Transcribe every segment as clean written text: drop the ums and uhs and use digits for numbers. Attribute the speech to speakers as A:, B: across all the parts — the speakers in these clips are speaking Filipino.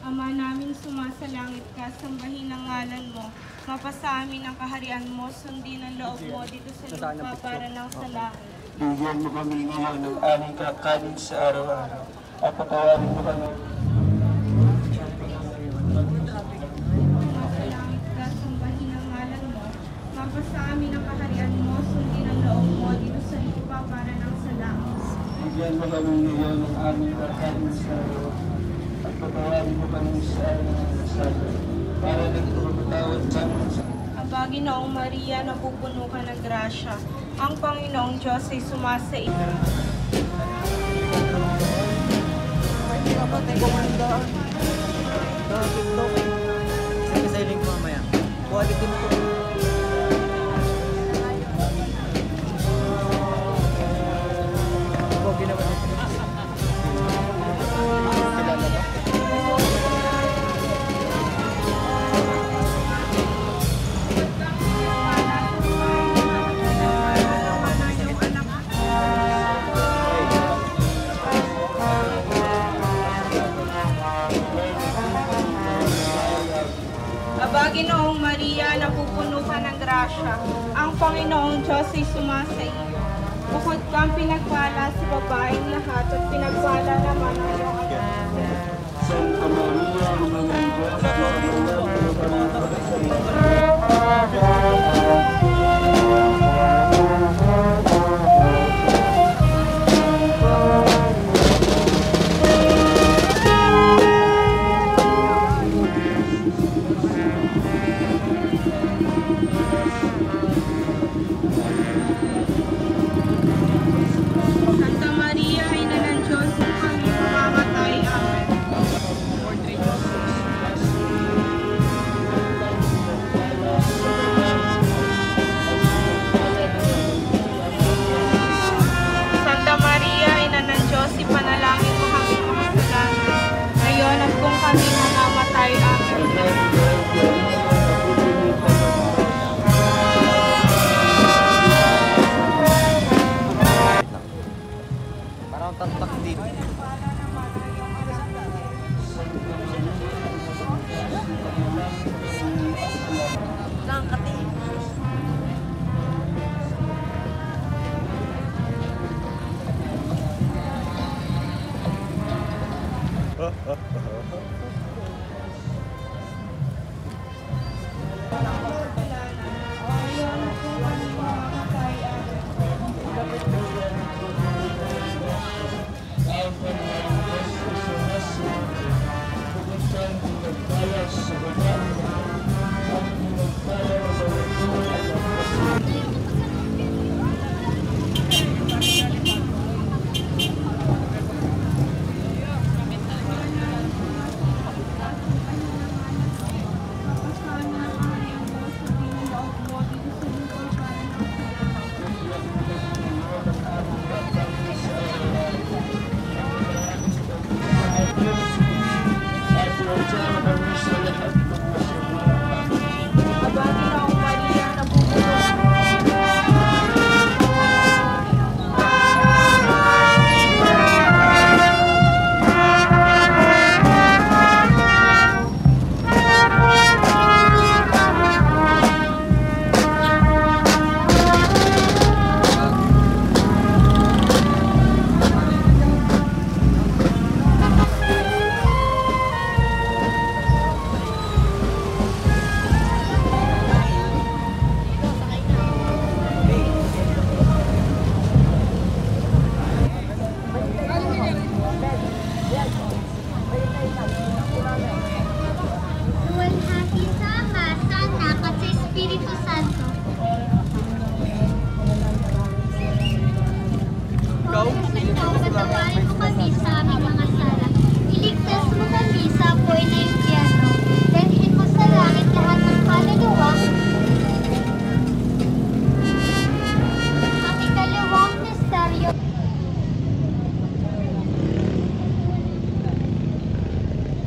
A: Ama namin sumasalangit ka, sambahin ang ngalan mo. Mapasa amin ang kaharian mo, sundin ang loob mo dito sa lupa para ng sa langit.
B: Bigyan mo kami ngayon ng aming kakanin sa araw-araw. At patawarin mo kami.
A: Sumasalangit ka, sambahin ang ngalan mo. Mapasa amin ang kaharian mo, sundin ang loob mo dito sa lupa para ng sa langit.
B: Bigyan mo kami ngayon ng aming kakanin sa araw-araw. At patawarin mo kami sa aming nasasalo. Para nagpapatawad sa amin sa
A: Aba, Ginoong Maria, napupuno ka ng grasya. Ang Panginoong Diyos ay sumasa iyo.
C: Hindi ka ba tayo kumandaan? Bakit daw kayo? Sige sa iling mamaya. Quality mo ito. Pogi naman ito. Kilala ba?
A: Aba, Ginoong Maria, napupuno ka ng grasya. Ang Panginoong Diyos ay sumasa iyo. Bukod kang pinagpala sa babaeng lahat at pinagpala naman ang iyong anak.
B: Santa Maria, Ina ng Diyos,
A: Santa Maria, Ina ng Diyos, kung kami mamamatay. Amen. Santa Maria, Ina ng Diyos, ipanalangin mo kami makasalanan. Ngayon at kung kami mamamatay. Amen.
C: Parang tatak din.
A: Ngayon at kung kami mamamatay. Amen. Aba, Ginoong Maria, napupuno
D: Luwalhati Sama, Anak at sa Espiritu Santo. Patawarin mo kami sa aming mga sala. Iligtas mo kami sa apoy na impyerno. Dalhin mo sa langit lahat ng kaluluwa. Ang ikalawang misteryo.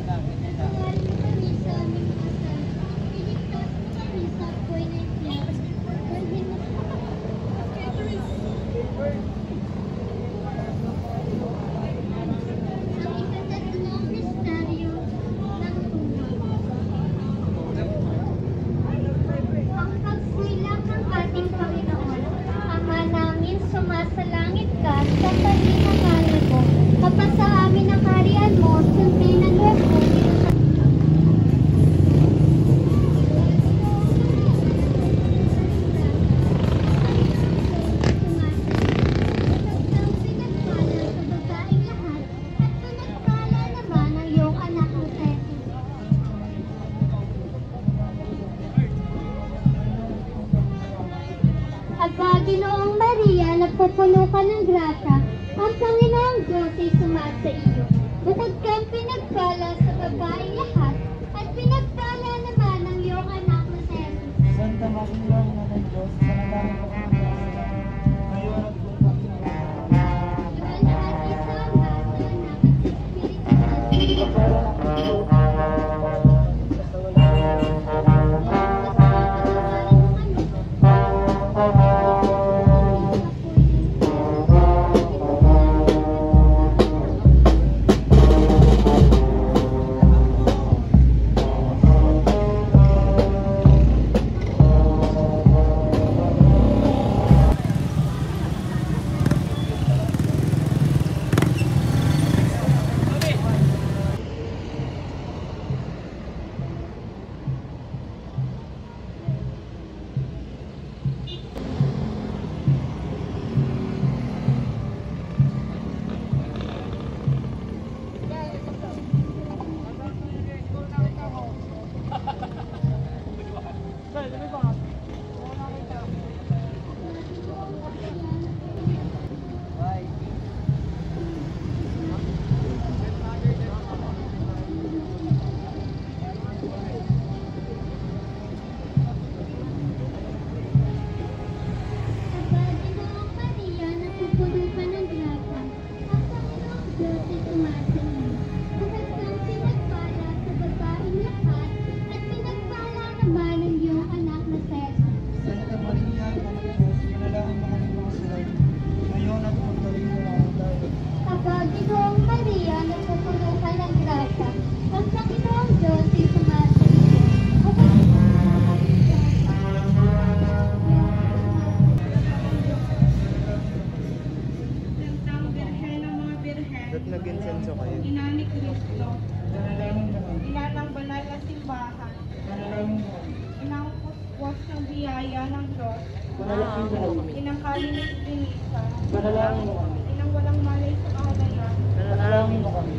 D: Patawarin mo kami sa aming mga sala. Iligtas mo kami sa apoy na impyerno. Dalhin mo sa ang ikatatlong misteryo ng tuwa. Ang pagsilang ng ating Panginoon, Ama namin, sumasalangit ka, sambahin ang ngalan mo. Kapasa amin ang kaharian mo, sundin ang loob mo. Ang pinagpala sa babaeng lahat, at pinagpala naman ang iyong anak na si Jesus. Aba, Ginoong Maria, nagpupuno ka ng grasya, ang Panginoong Diyos ay sumasa iyo. Bukod kang pinagpala sa babaeng lahat, at pinagpala naman ang iyong anak na si Jesus.
C: Santa Maria, Ina ng Diyos, panalangin mo kami mga kasalanan, ngayon at kung kami
D: Diyan at isa ang Bata, Anak at Espiritu Santo. Aba, Ginoong Maria, napupuno ka ng grasya, ang Panginoong Diyos ay sumasa iyo. Bukod kang pinagpala sa babaeng lahat, at pinagpala naman ang iyong anak na si Jesus.
C: Santa Maria, Ina ng Diyos, panalangin mo kami mga kasalanan, ngayon at kung kami mamamatay.
D: Aba, Ginoong Maria, napupuno ka ng grasya, ang Panginoong Diyos ay sumasa iyo. Bukod
A: Santang Birhen ng mga Birhen,
C: Ba't nag-insenso kayo?
A: Ina ni Cristo,
B: Panalangin mo kami.
A: Ina ng banal na simbahan,
B: Panalangin mo kami.
A: Inang puswas ng biyaya ng Diyos,
B: Panalangin mo kami.
A: Inang kalinis binisan,
B: Panalangin mo kami.
A: Inang walang malay sa kahalayan,
B: Panalangin mo kami.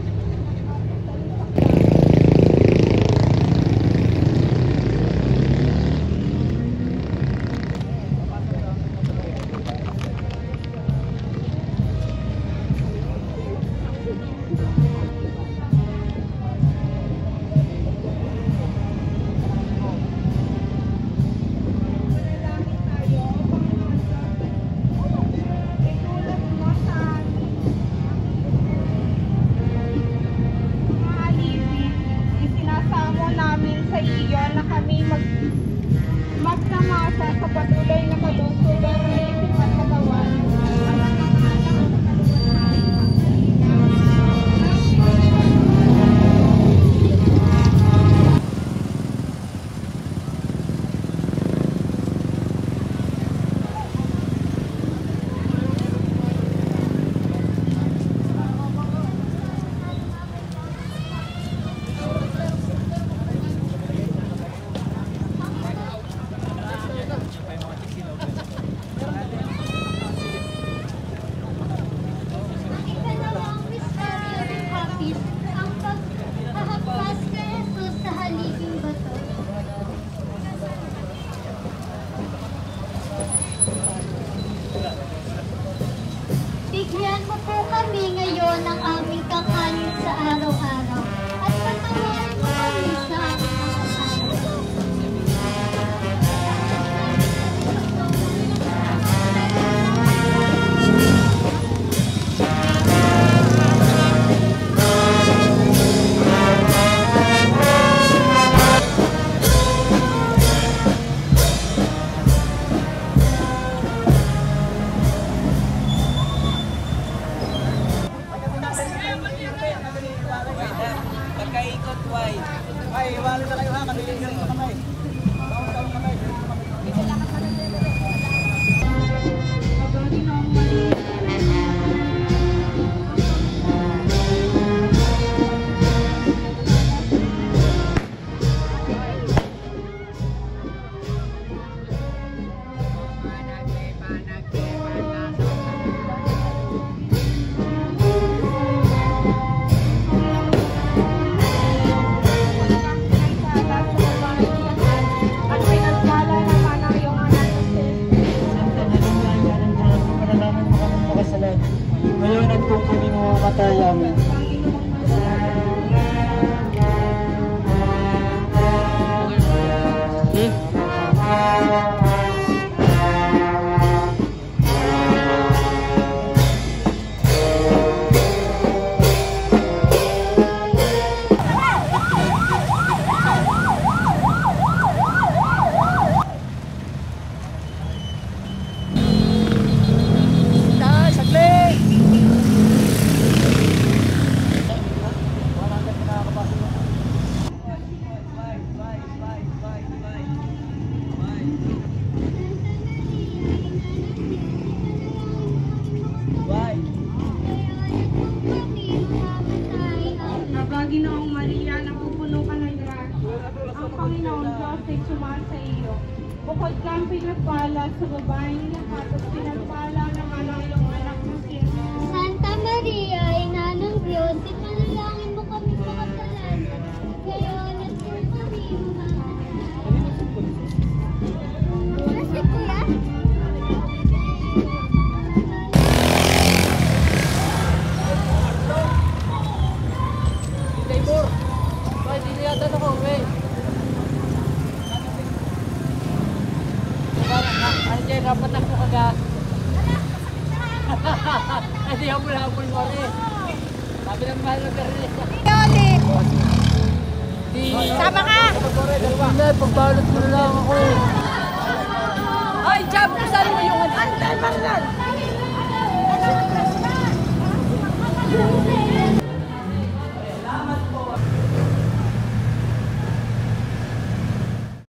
A: Manalangin tayo, Panginoon Diyos, itulad mo sa amin
C: Ay, wala na kayo ha, kaniligyan sa kamay. Taon-taon kamay.
B: Ngayon at kung kami mamamataya mo.
A: Ginoong Maria, napupuno ka ng grasya. Ang Panginoong Diyos ay sumasa iyo. Bukod kang pinagpala sa babaeng lahat at pinagpala naman ang iyong anak na si Jesus.
D: Santa Maria, Ina ng Diyos, ipanalangin mo kami sa kasalanan. Ngayon at kung kami mamamatay. Nasip ko yan?
C: Dapat ako agad. Hindi habol-habol mo rin. Sabi ng mahal na karin.
A: Sama ka!
C: Hindi, pagbalot mo na lang ako.
A: Ay, Jab, kasali mo yung... Andan,